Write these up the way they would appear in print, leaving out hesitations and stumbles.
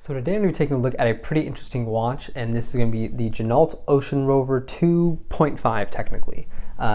So today I'm going to be taking a look at a pretty interesting watch, and this is going to be the Ginault Ocean Rover 2.5 technically.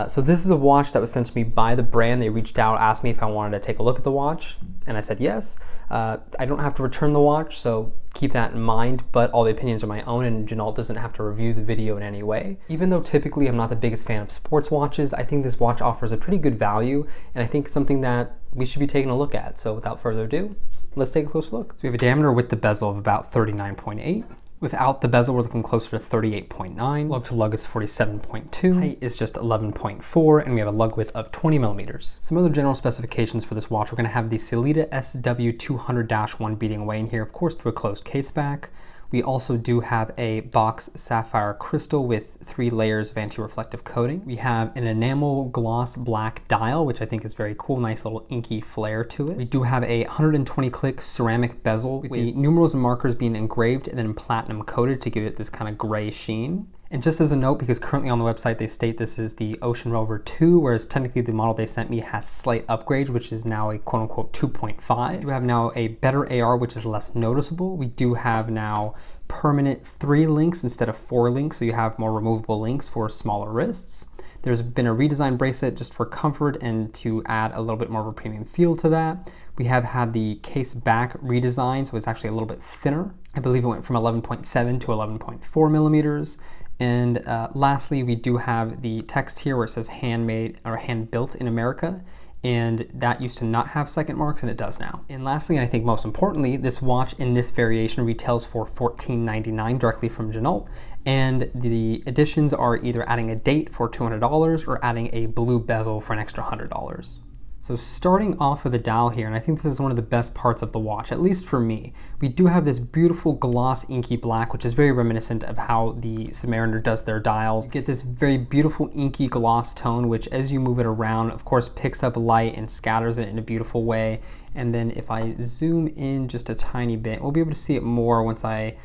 So this is a watch that was sent to me by the brand. They reached out, asked me if I wanted to take a look at the watch, and I said yes. I don't have to return the watch, so keep that in mind, but all the opinions are my own, and Ginault doesn't have to review the video in any way. Even though typically I'm not the biggest fan of sports watches, I think this watch offers a pretty good value, and I think something that we should be taking a look at. So without further ado, let's take a closer look. So we have a diameter with the bezel of about 39.8. Without the bezel, we're looking closer to 38.9. Lug to lug is 47.2. Height is just 11.4, and we have a lug width of 20 millimeters. Some other general specifications for this watch: we're going to have the Sellita SW200-1 beating away in here, of course, through a closed case back. We also do have a box sapphire crystal with 3 layers of anti-reflective coating. We have an enamel gloss black dial, which I think is very cool, nice little inky flair to it. We do have a 120 click ceramic bezel with the numerals and markers being engraved and then platinum coated to give it this kind of gray sheen. And just as a note, because currently on the website they state this is the Ocean Rover 2, whereas technically the model they sent me has slight upgrades, which is now a quote-unquote 2.5. We have now a better AR, which is less noticeable. We do have now permanent 3 links instead of 4 links, so you have more removable links for smaller wrists. There's been a redesigned bracelet just for comfort and to add a little bit more of a premium feel to that. We have had the case back redesigned, so it's actually a little bit thinner. I believe it went from 11.7 to 11.4 millimeters. And lastly, we do have the text here where it says handmade or hand built in America, and that used to not have second marks, and it does now. And lastly, and I think most importantly, this watch in this variation retails for $14.99 directly from Ginault, and the additions are either adding a date for $200 or adding a blue bezel for an extra $100. So starting off with the dial here, and I think this is one of the best parts of the watch, at least for me, we do have this beautiful gloss inky black, which is very reminiscent of how the Submariner does their dials. You get this very beautiful inky gloss tone, which as you move it around, of course, picks up light and scatters it in a beautiful way. And then if I zoom in just a tiny bit, we'll be able to see it more once I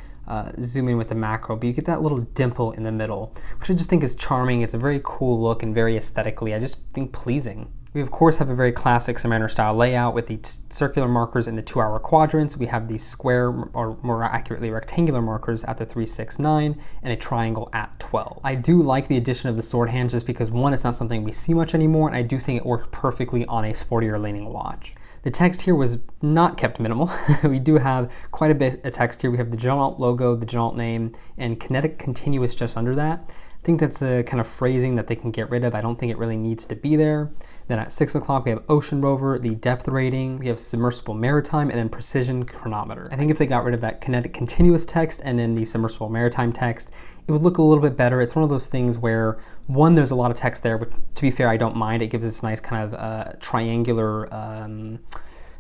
zoom in with the macro, but you get that little dimple in the middle, which I just think is charming. It's a very cool look and very aesthetically, I just think, pleasing. We of course have a very classic Submariner style layout with the circular markers in the 2-hour quadrants. We have the square, or more accurately rectangular markers at the 3, 6, 9, and a triangle at 12. I do like the addition of the sword hand just because, one, it's not something we see much anymore, and I do think it worked perfectly on a sportier leaning watch. The text here was not kept minimal. We do have quite a bit of text here. We have the Ginault logo, the Ginault name, and kinetic continuous just under that. I think that's a kind of phrasing that they can get rid of. I don't think it really needs to be there. Then at 6 o'clock, we have Ocean Rover, the depth rating, we have submersible maritime, and then precision chronometer. I think if they got rid of that kinetic continuous text and then the submersible maritime text, it would look a little bit better. It's one of those things where, one, there's a lot of text there, but to be fair, I don't mind. It gives this nice kind of triangular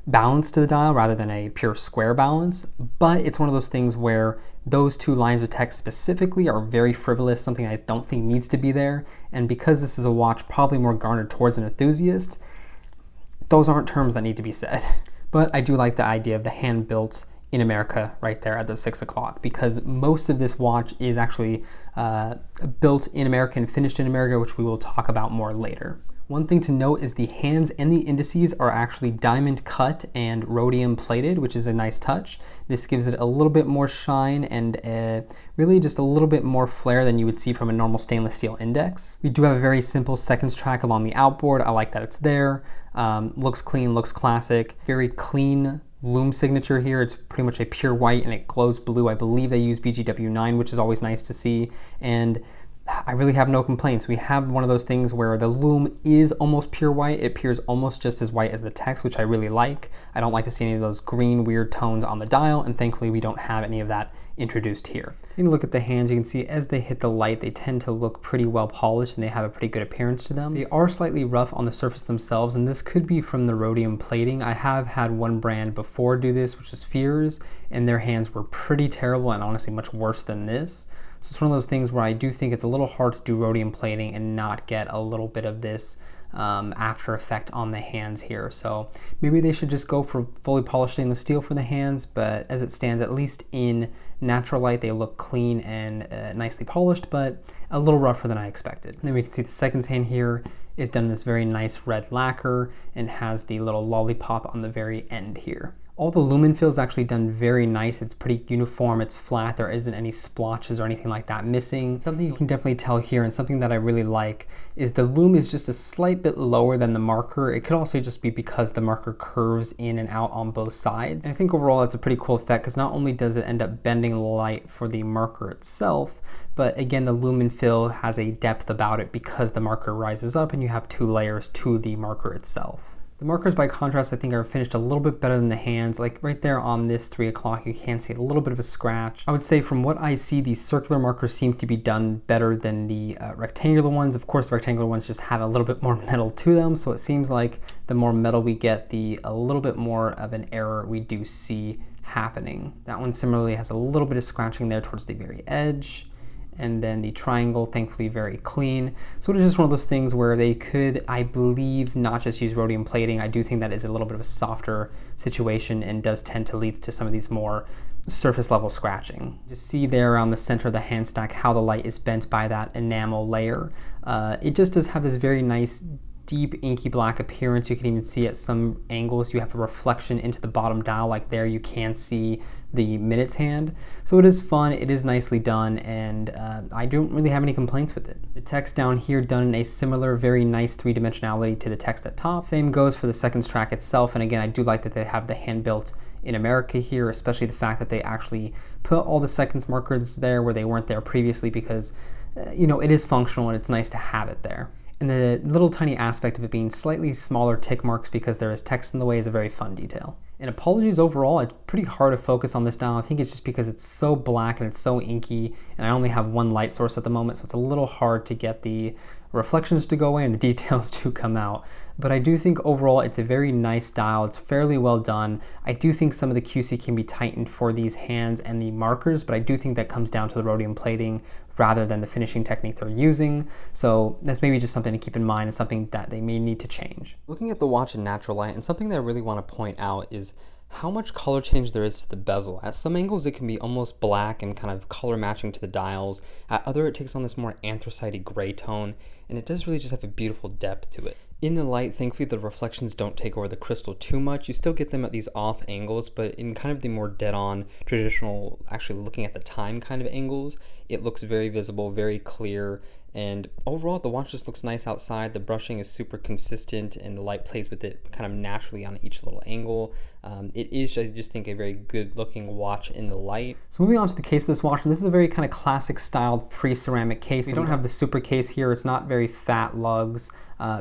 balance to the dial rather than a pure square balance, but it's one of those things where those 2 lines of text specifically are very frivolous, something I don't think needs to be there, and because this is a watch probably more garnered towards an enthusiast, those aren't terms that need to be said. But I do like the idea of the hand built in America right there at the 6 o'clock, because most of this watch is actually built in America and finished in America, which we will talk about more later. One thing to note is the hands and the indices are actually diamond cut and rhodium plated, which is a nice touch. This gives it a little bit more shine and really just a little bit more flair than you would see from a normal stainless steel index. We do have a very simple seconds track along the outboard. I like that it's there. Looks clean, looks classic. Very clean Lume signature here. It's pretty much a pure white and it glows blue. I believe they use BGW9, which is always nice to see. And I really have no complaints. We have one of those things where the Lume is almost pure white. It appears almost just as white as the text, which I really like. I don't like to see any of those green weird tones on the dial, and thankfully we don't have any of that introduced here. Taking a look at the hands, you can see as they hit the light, they tend to look pretty well polished and they have a pretty good appearance to them. They are slightly rough on the surface themselves, and this could be from the rhodium plating. I have had one brand before do this, which is Fears, and their hands were pretty terrible and honestly much worse than this. So it's one of those things where I do think it's a little hard to do rhodium plating and not get a little bit of this after effect on the hands here. So maybe they should just go for fully polished stainless steel for the hands, but as it stands, at least in natural light, they look clean and nicely polished, but a little rougher than I expected. And then we can see the seconds hand here is done in this very nice red lacquer and has the little lollipop on the very end here. All the lumen fill is actually done very nice. It's pretty uniform, it's flat, there isn't any splotches or anything like that missing. Something you can definitely tell here, and something that I really like, is the lume is just a slight bit lower than the marker. It could also just be because the marker curves in and out on both sides. And I think overall that's a pretty cool effect, because not only does it end up bending the light for the marker itself, but again, the lumen fill has a depth about it because the marker rises up and you have two layers to the marker itself. The markers, by contrast, I think are finished a little bit better than the hands. Like right there on this 3 o'clock, you can see a little bit of a scratch. I would say from what I see, the circular markers seem to be done better than the rectangular ones. Of course, the rectangular ones just have a little bit more metal to them, so it seems like the more metal we get, the a little bit more of an error we do see happening. That one similarly has a little bit of scratching there towards the very edge. And then the triangle, thankfully very clean. So it is just one of those things where they could, I believe, not just use rhodium plating. I do think that is a little bit of a softer situation and does tend to lead to some of these more surface level scratching. You see there around the center of the hand stack how the light is bent by that enamel layer. It just does have this very nice deep inky black appearance. You can even see at some angles you have a reflection into the bottom dial, like there you can see the minutes hand. So it is fun, it is nicely done, and I don't really have any complaints with it. The text down here done in a similar very nice three-dimensionality to the text at top. Same goes for the seconds track itself, and again I do like that they have the hand built in America here, especially the fact that they actually put all the seconds markers there where they weren't there previously, because you know, it is functional and it's nice to have it there. And the little tiny aspect of it being slightly smaller tick marks because there is text in the way is a very fun detail. And apologies overall, it's pretty hard to focus on this dial. I think it's just because it's so black and it's so inky, and I only have one light source at the moment, so it's a little hard to get the reflections to go away and the details to come out. But I do think overall it's a very nice dial. It's fairly well done. I do think some of the QC can be tightened for these hands and the markers, but I do think that comes down to the rhodium plating rather than the finishing technique they're using. So that's maybe just something to keep in mind and something that they may need to change. Looking at the watch in natural light, and something that I really want to point out is how much color change there is to the bezel. At some angles it can be almost black and kind of color matching to the dials. At other it takes on this more anthracite gray tone, and it does really just have a beautiful depth to it. In the light, thankfully the reflections don't take over the crystal too much. You still get them at these off angles, but in kind of the more dead-on, traditional, actually looking at the time kind of angles, it looks very visible, very clear, and overall the watch just looks nice outside. The brushing is super consistent and the light plays with it kind of naturally on each little angle. It is, I just think, a very good looking watch in the light. So moving on to the case of this watch, and this is a very kind of classic styled pre-ceramic case. We don't have the super case here. It's not very fat lugs,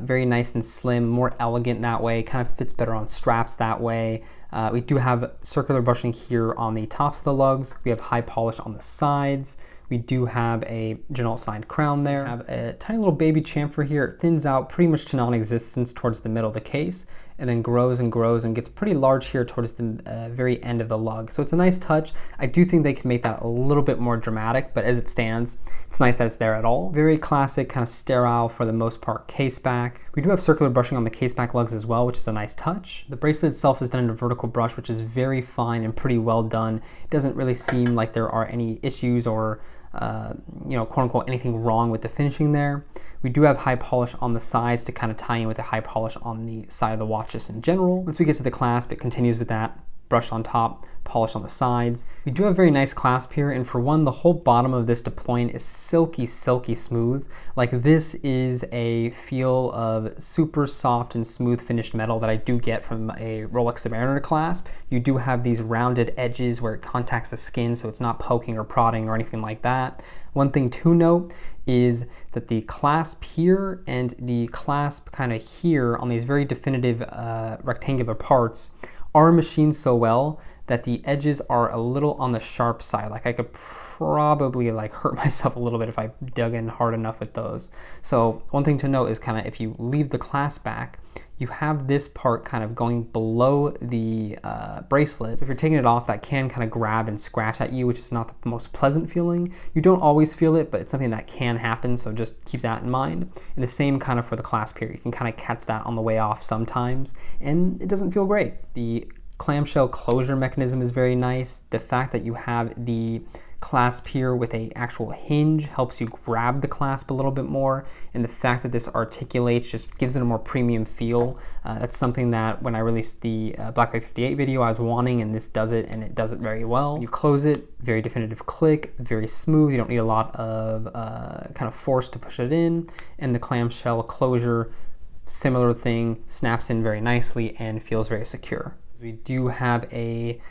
very nice and slim, more elegant that way, kind of fits better on straps that way. We do have circular brushing here on the tops of the lugs. We have high polish on the sides. We do have a Ginault signed crown there. We have a tiny little baby chamfer here. It thins out pretty much to non-existence towards the middle of the case, and then grows and grows and gets pretty large here towards the very end of the lug. So it's a nice touch. I do think they can make that a little bit more dramatic, but as it stands, it's nice that it's there at all. Very classic, kind of sterile for the most part case back. We do have circular brushing on the case back lugs as well, which is a nice touch. The bracelet itself is done in a vertical brush, which is very fine and pretty well done. It doesn't really seem like there are any issues or you know, quote unquote, anything wrong with the finishing there. We do have high polish on the sides to kind of tie in with the high polish on the side of the watch just in general. Once we get to the clasp, it continues with that brushed on top, polished on the sides. We do have very nice clasp here, and for one, the whole bottom of this deployment is silky, silky smooth. Like, this is a feel of super soft and smooth finished metal that I do get from a Rolex Submariner clasp. You do have these rounded edges where it contacts the skin, so it's not poking or prodding or anything like that. One thing to note is that the clasp here and the clasp kind of here on these very definitive rectangular parts are machined so well that the edges are a little on the sharp side. Like, I could probably like hurt myself a little bit if I dug in hard enough with those. So one thing to note is kind of if you leave the clasp back, you have this part kind of going below the bracelet. So if you're taking it off, that can kind of grab and scratch at you, which is not the most pleasant feeling. You don't always feel it, but it's something that can happen, so just keep that in mind. And the same kind of for the clasp here. You can kind of catch that on the way off sometimes, and it doesn't feel great. The clamshell closure mechanism is very nice. The fact that you have the clasp here with a actual hinge helps you grab the clasp a little bit more, and the fact that this articulates just gives it a more premium feel. That's something that when I released the BlackBerry 58 video I was wanting, and this does it, and it does it very well. When you close it, very definitive click, very smooth. You don't need a lot of kind of force to push it in, and the clamshell closure, similar thing, snaps in very nicely and feels very secure. We do have a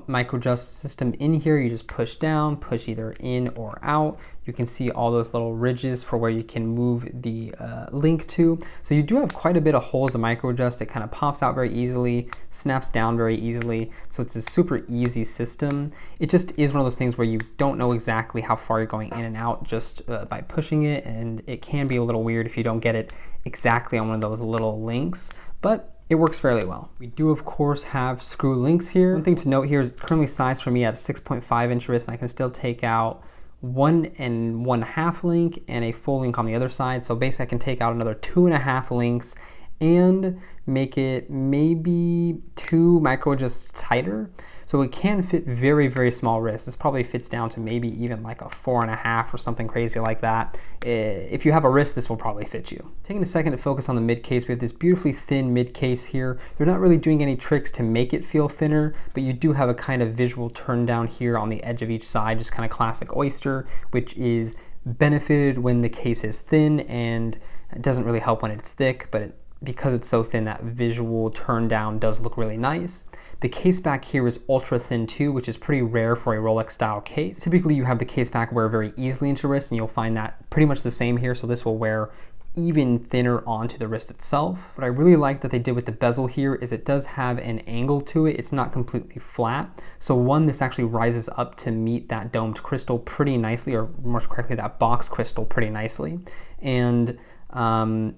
micro adjust system in here. You just push down, push either in or out. You can see all those little ridges for where you can move the link to. So you do have quite a bit of holes to micro adjust. It kind of pops out very easily, snaps down very easily. So it's a super easy system. It just is one of those things where you don't know exactly how far you're going in and out just by pushing it. And it can be a little weird if you don't get it exactly on one of those little links, but it works fairly well. We do of course have screw links here. One thing to note here is it's currently sized for me at a 6.5 inch wrist, and I can still take out 1 1/2 link and a full link on the other side. So basically I can take out another 2.5 links and make it maybe 2 micro adjusts tighter. So it can fit very, very small wrists. This probably fits down to maybe even like a 4.5 or something crazy like that. If you have a wrist, this will probably fit you. Taking a second to focus on the mid case, we have this beautifully thin mid case here. You're not really doing any tricks to make it feel thinner, but you do have a kind of visual turn down here on the edge of each side, just kind of classic oyster, which is benefited when the case is thin, and it doesn't really help when it's thick, but because it's so thin, that visual turn down does look really nice. The case back here is ultra thin too, which is pretty rare for a Rolex style case. Typically you have the case back wear very easily into your wrist, and you'll find that pretty much the same here. So this will wear even thinner onto the wrist itself. What I really like that they did with the bezel here is it does have an angle to it. It's not completely flat. So one, this actually rises up to meet that domed crystal pretty nicely, or more correctly, that box crystal pretty nicely. And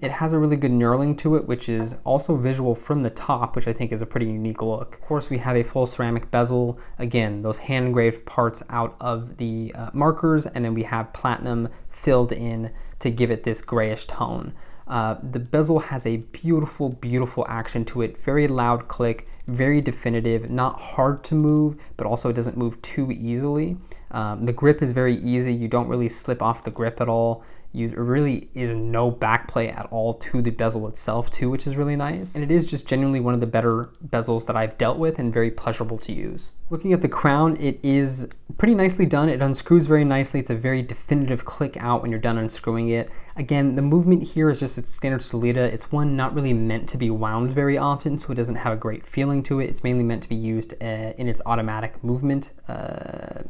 it has a really good knurling to it, which is also visual from the top, which I think is a pretty unique look. Of course, we have a full ceramic bezel. Again, those hand engraved parts out of the markers, and then we have platinum filled in to give it this grayish tone. The bezel has a beautiful, beautiful action to it. Very loud click, very definitive, not hard to move, but also it doesn't move too easily. The grip is very easy. You don't really slip off the grip at all. There really is no backplay at all to the bezel itself too, which is really nice. And it is just genuinely one of the better bezels that I've dealt with, and very pleasurable to use. Looking at the crown, it is pretty nicely done. It unscrews very nicely. It's a very definitive click out when you're done unscrewing it. Again, the movement here is just its standard Solita. It's one not really meant to be wound very often, so it doesn't have a great feeling to it. It's mainly meant to be used in its automatic movement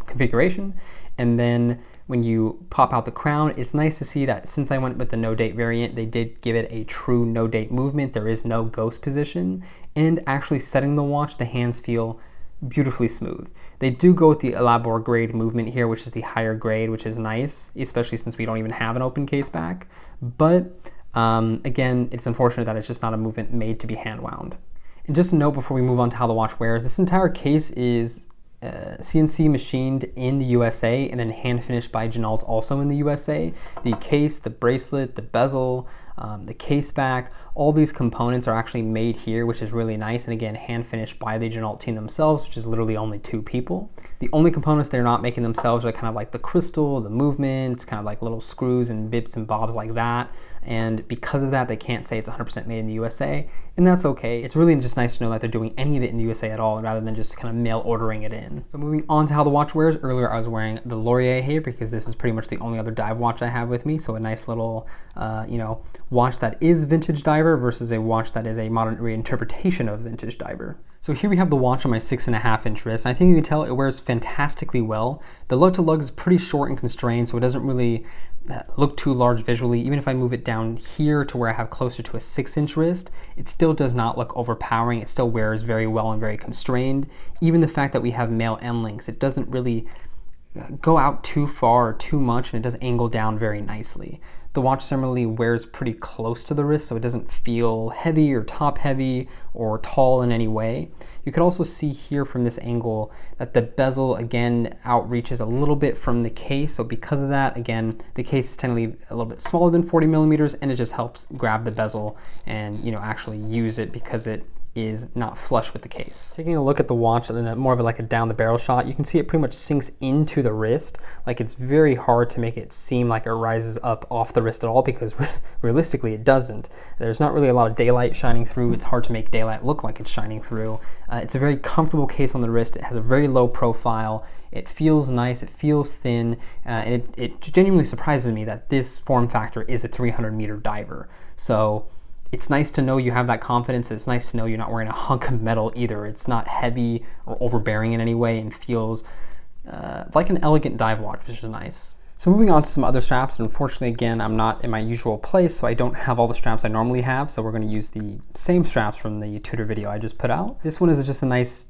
configuration. And then when you pop out the crown, it's nice to see that since I went with the no date variant, they did give it a true no date movement. There is no ghost position, and actually setting the watch, the hands feel beautifully smooth. They do go with the Elabor grade movement here, which is the higher grade, which is nice, especially since we don't even have an open case back. But again, it's unfortunate that it's just not a movement made to be hand wound. And just a note before we move on to how the watch wears, this entire case is CNC machined in the USA and then hand finished by Ginault also in the USA. The case, the bracelet, the bezel, the case back, all these components are actually made here, which is really nice. And again, hand finished by the Ginault team themselves, which is literally only 2 people. The only components they're not making themselves are kind of like the crystal, the movement, kind of like little screws and bits and bobs like that. And because of that, they can't say it's 100% made in the USA, and that's okay. It's really just nice to know that they're doing any of it in the USA at all, rather than just kind of mail ordering it in. So moving on to how the watch wears, earlier I was wearing the Laurier here because this is pretty much the only other dive watch I have with me. So a nice little, watch that is vintage diver versus a watch that is a modern reinterpretation of vintage diver. So here we have the watch on my 6.5 inch wrist. I think you can tell it wears fantastically well. The lug to lug is pretty short and constrained, so it doesn't really look too large visually. Even if I move it down here to where I have closer to a 6-inch wrist, it still does not look overpowering. It still wears very well and very constrained. Even the fact that we have male end links, it doesn't really go out too far or too much, and it does angle down very nicely. The watch similarly wears pretty close to the wrist, so it doesn't feel heavy or top heavy or tall in any way. You could also see here from this angle that the bezel again outreaches a little bit from the case. So because of that, again, the case is technically a little bit smaller than 40 millimeters, and it just helps grab the bezel and actually use it because it is not flush with the case. Taking a look at the watch and more of like a down the barrel shot, you can see it pretty much sinks into the wrist. Like it's very hard to make it seem like it rises up off the wrist at all, because realistically it doesn't. There's not really a lot of daylight shining through. It's hard to make daylight look like it's shining through. It's a very comfortable case on the wrist. It has a very low profile. It feels nice, it feels thin, and it genuinely surprises me that this form factor is a 300-meter diver. So it's nice to know you have that confidence. It's nice to know you're not wearing a hunk of metal either. It's not heavy or overbearing in any way, and feels like an elegant dive watch, which is nice. So moving on to some other straps, and unfortunately again, I'm not in my usual place, so I don't have all the straps I normally have, so we're going to use the same straps from the Tudor video I just put out. This one is just a nice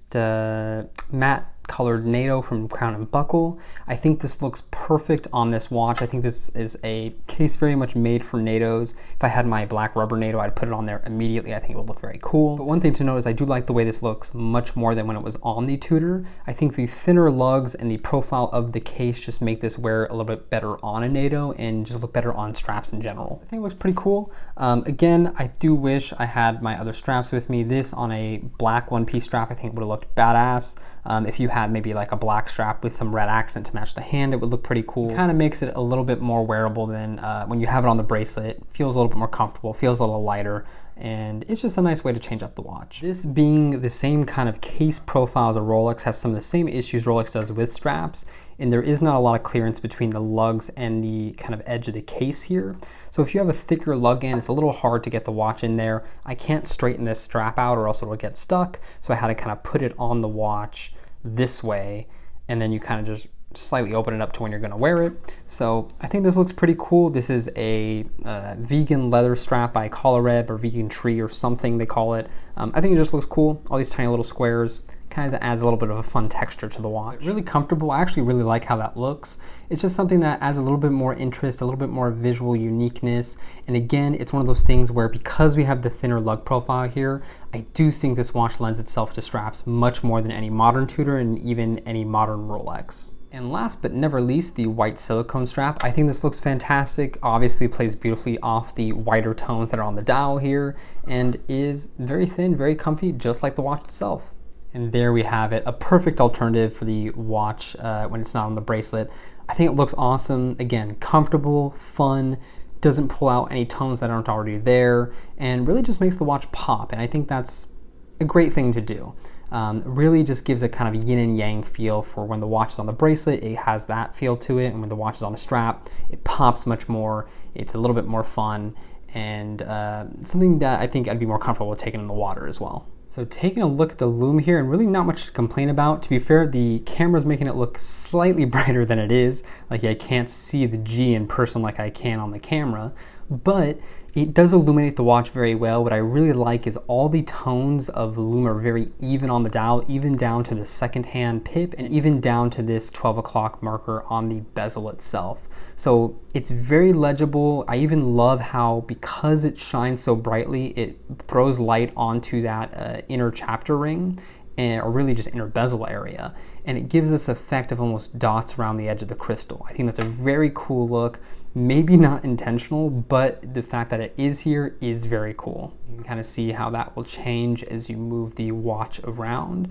matte colored NATO from Crown and Buckle. I think this looks perfect on this watch. I think this is a case very much made for NATOs. If I had my black rubber NATO, I'd put it on there immediately. I think it would look very cool. But one thing to note is I do like the way this looks much more than when it was on the Tudor. I think the thinner lugs and the profile of the case just make this wear a little bit better on a NATO and just look better on straps in general. I think it looks pretty cool. Again, I do wish I had my other straps with me. This on a black one-piece strap I think would have looked badass. If you had maybe like a black strap with some red accent to match the hand, it would look pretty cool. It kind of makes it a little bit more wearable than when you have it on the bracelet. It feels a little bit more comfortable, feels a little lighter, and it's just a nice way to change up the watch. This being the same kind of case profile as a Rolex, has some of the same issues Rolex does with straps, and there is not a lot of clearance between the lugs and the kind of edge of the case here. So if you have a thicker lug end, it's a little hard to get the watch in there. I can't straighten this strap out or else it'll get stuck, so I had to kind of put it on the watch this way, and then you kind of just slightly open it up to when you're going to wear it. So I think this looks pretty cool. This is a vegan leather strap by Colareb, or vegan tree or something they call it. I think it just looks cool. All these tiny little squares kind of adds a little bit of a fun texture to the watch. Really comfortable. I actually really like how that looks. It's just something that adds a little bit more interest, a little bit more visual uniqueness. And again, it's one of those things where because we have the thinner lug profile here, I do think this watch lends itself to straps much more than any modern Tudor and even any modern Rolex. And last but never least, the white silicone strap. I think this looks fantastic. Obviously plays beautifully off the whiter tones that are on the dial here, and is very thin, very comfy, just like the watch itself. And there we have it, a perfect alternative for the watch when it's not on the bracelet. I think it looks awesome. Again, comfortable, fun, doesn't pull out any tones that aren't already there, and really just makes the watch pop. And I think that's a great thing to do. Really just gives a kind of yin and yang feel for when the watch is on the bracelet. It has that feel to it, and when the watch is on a strap, it pops much more. It's a little bit more fun, and something that I think I'd be more comfortable with taking in the water as well. So taking a look at the Lume here, and really not much to complain about. To be fair, the camera's making it look slightly brighter than it is. Like I can't see the G in person like I can on the camera, but it does illuminate the watch very well. What I really like is all the tones of the Lume are very even on the dial, even down to the second hand pip, and even down to this 12 o'clock marker on the bezel itself. So it's very legible. I even love how, because it shines so brightly, it throws light onto that inner chapter ring, or really just inner bezel area, and it gives this effect of almost dots around the edge of the crystal. I think that's a very cool look. Maybe not intentional, but the fact that it is here is very cool. You can kind of see how that will change as you move the watch around.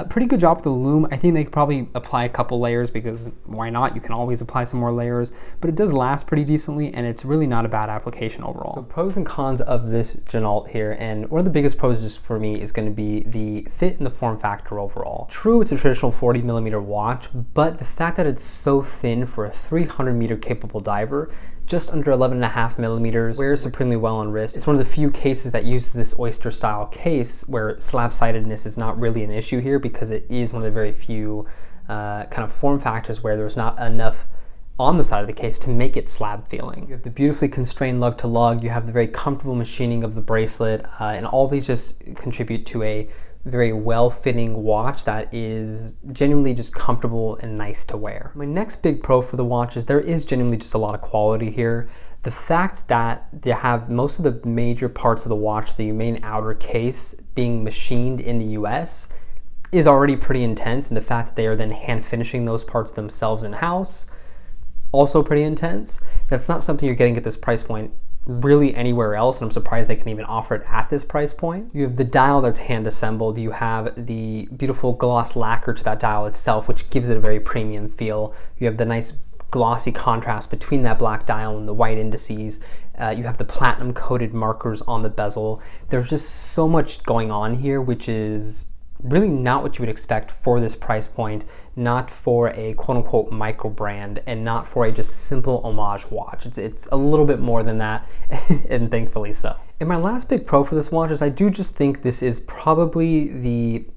Pretty good job with the Lume. I think they could probably apply a couple layers, because why not? You can always apply some more layers, but it does last pretty decently, and it's really not a bad application overall. So pros and cons of this Ginault here, and one of the biggest pros just for me is going to be the fit and the form factor overall. True, it's a traditional 40mm watch, but the fact that it's so thin for a 300-meter capable diver, just under 11.5mm, wears supremely well on wrist. It's one of the few cases that uses this oyster style case where slab-sidedness is not really an issue here, because it is one of the very few kind of form factors where there's not enough on the side of the case to make it slab feeling. You have the beautifully constrained lug to lug, you have the very comfortable machining of the bracelet, and all these just contribute to a very well-fitting watch that is genuinely just comfortable and nice to wear. My next big pro for the watch is there is genuinely just a lot of quality here. The fact that they have most of the major parts of the watch, the main outer case, being machined in the US is already pretty intense, and the fact that they are then hand finishing those parts themselves in-house, also pretty intense. That's not something you're getting at this price point really anywhere else, and I'm surprised they can even offer it at this price point. You have the dial that's hand assembled. You have the beautiful gloss lacquer to that dial itself, which gives it a very premium feel. You have the nice glossy contrast between that black dial and the white indices. You have the platinum coated markers on the bezel. There's just so much going on here, which is really not what you would expect for this price point, not for a quote-unquote micro brand, and not for a just simple homage watch. It's a little bit more than that, and thankfully so. And my last big pro for this watch is I do just think this is probably the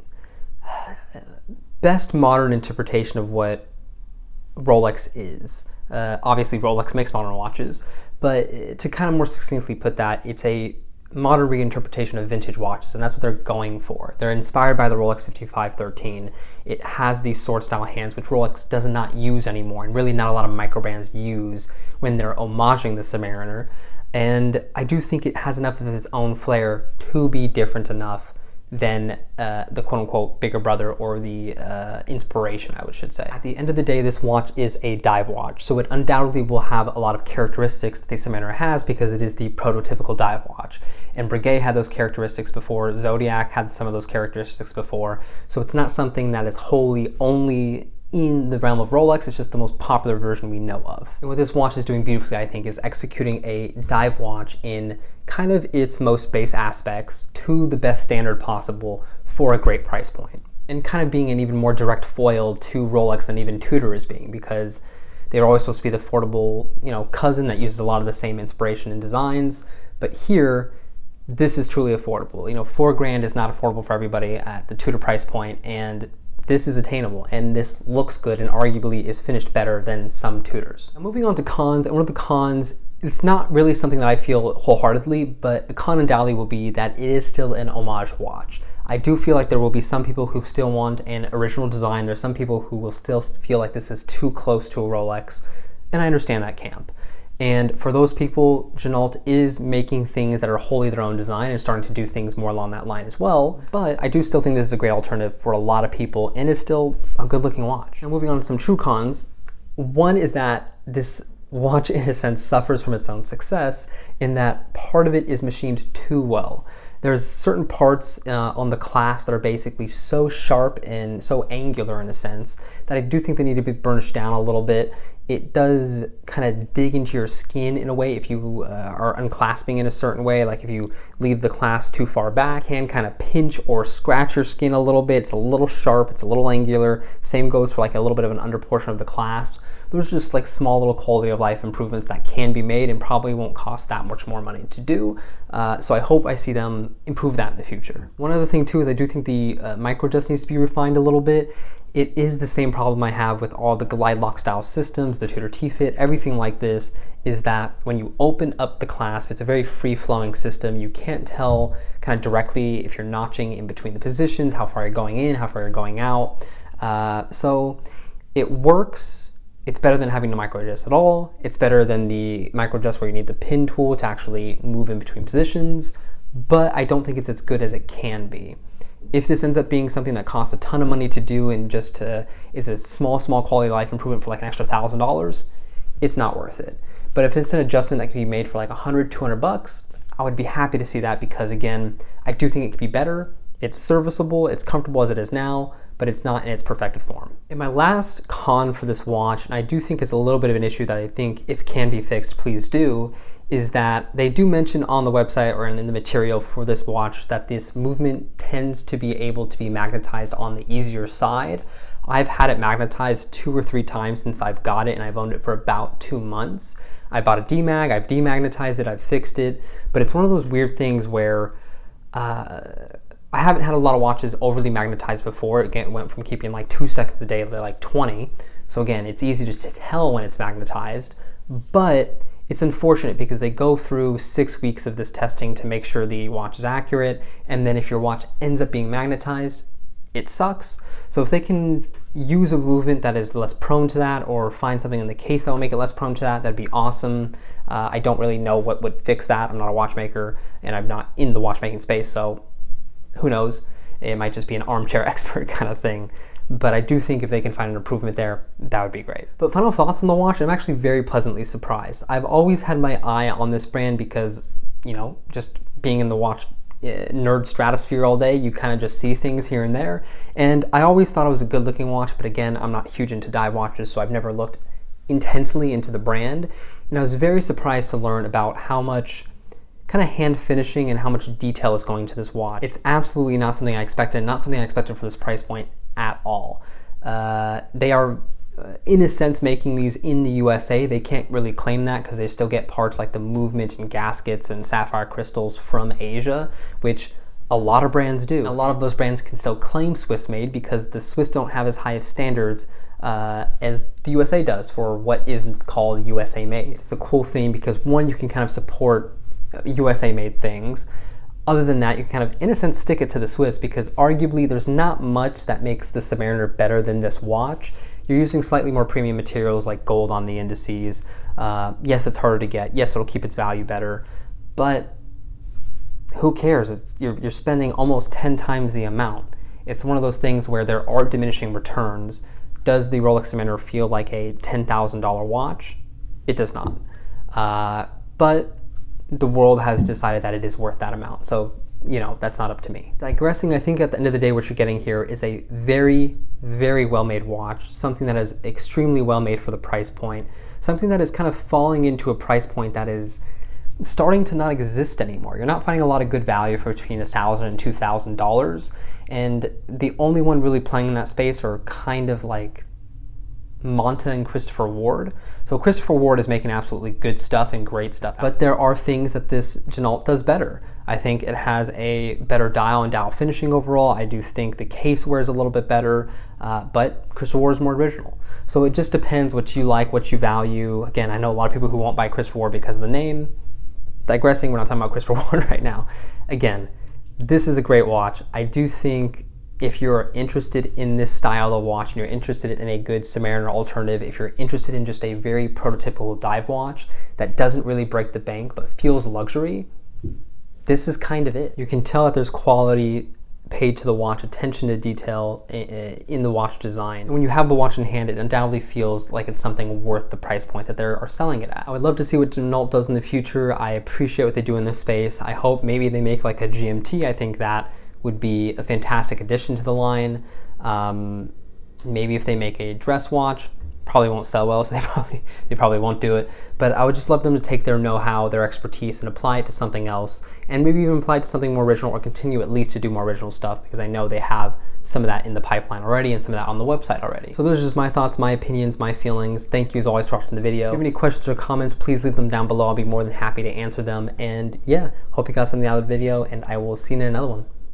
best modern interpretation of what Rolex is. Obviously Rolex makes modern watches, but to kind of more succinctly put that, it's a modern reinterpretation of vintage watches, and that's what they're going for. They're inspired by the Rolex 5513. It has these sword style hands, which Rolex does not use anymore, and really not a lot of micro brands use when they're homaging the Submariner. And I do think it has enough of its own flair to be different enough than the quote-unquote bigger brother, or the inspiration, I should say. At the end of the day, this watch is a dive watch, so it undoubtedly will have a lot of characteristics that the Submariner has because it is the prototypical dive watch. And Breguet had those characteristics before, Zodiac had some of those characteristics before, so it's not something that is wholly only in the realm of Rolex. It's just the most popular version we know of. And what this watch is doing beautifully, I think, is executing a dive watch in kind of its most base aspects to the best standard possible for a great price point. And kind of being an even more direct foil to Rolex than even Tudor is being, because they're always supposed to be the affordable, cousin that uses a lot of the same inspiration and designs. But here, this is truly affordable. $4,000 is not affordable for everybody at the Tudor price point, and this is attainable, and this looks good and arguably is finished better than some Tudors. Now, moving on to cons, and one of the cons, it's not really something that I feel wholeheartedly, but a con undoubtedly will be that it is still an homage watch. I do feel like there will be some people who still want an original design. There's some people who will still feel like this is too close to a Rolex, and I understand that camp. And for those people, Ginault is making things that are wholly their own design and starting to do things more along that line as well. But I do still think this is a great alternative for a lot of people, and is still a good looking watch. Now, moving on to some true cons. One is that this watch, in a sense, suffers from its own success in that part of it is machined too well. There's certain parts on the clasp that are basically so sharp and so angular, in a sense, that I do think they need to be burnished down a little bit. It does kind of dig into your skin in a way if you are unclasping in a certain way. Like if you leave the clasp too far back, hand kind of pinch or scratch your skin a little bit. It's a little sharp, it's a little angular. Same goes for like a little bit of an under portion of the clasp. Those are just like small little quality of life improvements that can be made and probably won't cost that much more money to do. So I hope I see them improve that in the future. One other thing too is I do think the micro just needs to be refined a little bit. It is the same problem I have with all the glide lock style systems, the Tudor T-Fit, everything like this, is that when you open up the clasp, it's a very free-flowing system. You can't tell kind of directly if you're notching in between the positions, how far you're going in, how far you're going out. So it works. It's better than having to micro adjust at all. It's better than the micro adjust where you need the pin tool to actually move in between positions, but I don't think it's as good as it can be. If this ends up being something that costs a ton of money to do and just is a small quality of life improvement for like an extra $1,000, it's not worth it. But if it's an adjustment that can be made for like $100-200, I would be happy to see that, because again, I do think it could be better. It's serviceable, it's comfortable as it is now, but it's not in its perfected form. And my last con for this watch, and I do think is a little bit of an issue that I think if it can be fixed, please do, is that they do mention on the website or in the material for this watch that this movement tends to be able to be magnetized on the easier side. I've had it magnetized 2 or 3 times since I've got it, and I've owned it for about 2 months. I bought a demag, I've demagnetized it, I've fixed it, but it's one of those weird things where I haven't had a lot of watches overly magnetized before. Again, it went from keeping like 2 seconds a day to like 20. So again, it's easy to tell when it's magnetized, but it's unfortunate because they go through 6 weeks of this testing to make sure the watch is accurate. And then if your watch ends up being magnetized, it sucks. So if they can use a movement that is less prone to that, or find something in the case that will make it less prone to that, that'd be awesome. I don't really know what would fix that. I'm not a watchmaker and I'm not in the watchmaking space, so who knows? It might just be an armchair expert kind of thing. but I do think if they can find an improvement there, that would be great. But final thoughts on the watch, I'm actually very pleasantly surprised. I've always had my eye on this brand because, you know, just being in the watch nerd stratosphere all day, you kind of just see things here and there. And I always thought it was a good looking watch, but again, I'm not huge into dive watches, so I've never looked intensely into the brand. And I was very surprised to learn about how much kind of hand finishing and how much detail is going to this watch. It's absolutely not something I expected, not something I expected for this price point at all. They are in a sense making these in the USA. They can't really claim that because they still get parts like the movement and gaskets and sapphire crystals from Asia, which a lot of brands do. A lot of those brands can still claim Swiss made because the Swiss don't have as high of standards as the USA does for what is called USA made. It's a cool thing because one, you can kind of support USA made things. Other than that, you can kind of, in a sense, stick it to the Swiss because arguably there's not much that makes the Submariner better than this watch. You're using slightly more premium materials like gold on the indices. Yes, it's harder to get. Yes, it'll keep its value better, but who cares? You're spending almost 10 times the amount. It's one of those things where there are diminishing returns. Does the Rolex Submariner feel like a $10,000 watch? It does not. But the world has decided that it is worth that amount. So, you know, that's not up to me. Digressing, I think at the end of the day, what you're getting here is a very, very well-made watch, something that is extremely well-made for the price point, something that is kind of falling into a price point that is starting to not exist anymore. You're not finding a lot of good value for between $1,000 and $2,000, and the only one really playing in that space are kind of like Monta and Christopher Ward. So Christopher Ward is making absolutely good stuff and great stuff, but there are things that this Ginault does better. I think it has a better dial and dial finishing overall. I do think the case wears a little bit better, but Christopher Ward is more original. So it just depends what you like, what you value. Again, I know a lot of people who won't buy Christopher Ward because of the name. Digressing, we're not talking about Christopher Ward right now. Again, this is a great watch. I do think if you're interested in this style of watch and you're interested in a good Submariner alternative, if you're interested in just a very prototypical dive watch that doesn't really break the bank but feels luxury, this is kind of it. You can tell that there's quality paid to the watch, attention to detail in the watch design. When you have the watch in hand, it undoubtedly feels like it's something worth the price point that they are selling it at. I would love to see what Ginault does in the future. I appreciate what they do in this space. I hope maybe they make like a GMT. I think that would be a fantastic addition to the line. Maybe if they make a dress watch, probably won't sell well, so they probably won't do it. But I would just love them to take their know-how, their expertise, and apply it to something else, and maybe even apply it to something more original, or continue at least to do more original stuff, because I know they have some of that in the pipeline already and some of that on the website already. So those are just my thoughts, my opinions, my feelings. Thank you as always for watching the video. If you have any questions or comments, please leave them down below. I'll be more than happy to answer them. And yeah, hope you got something out of the video, and I will see you in another one.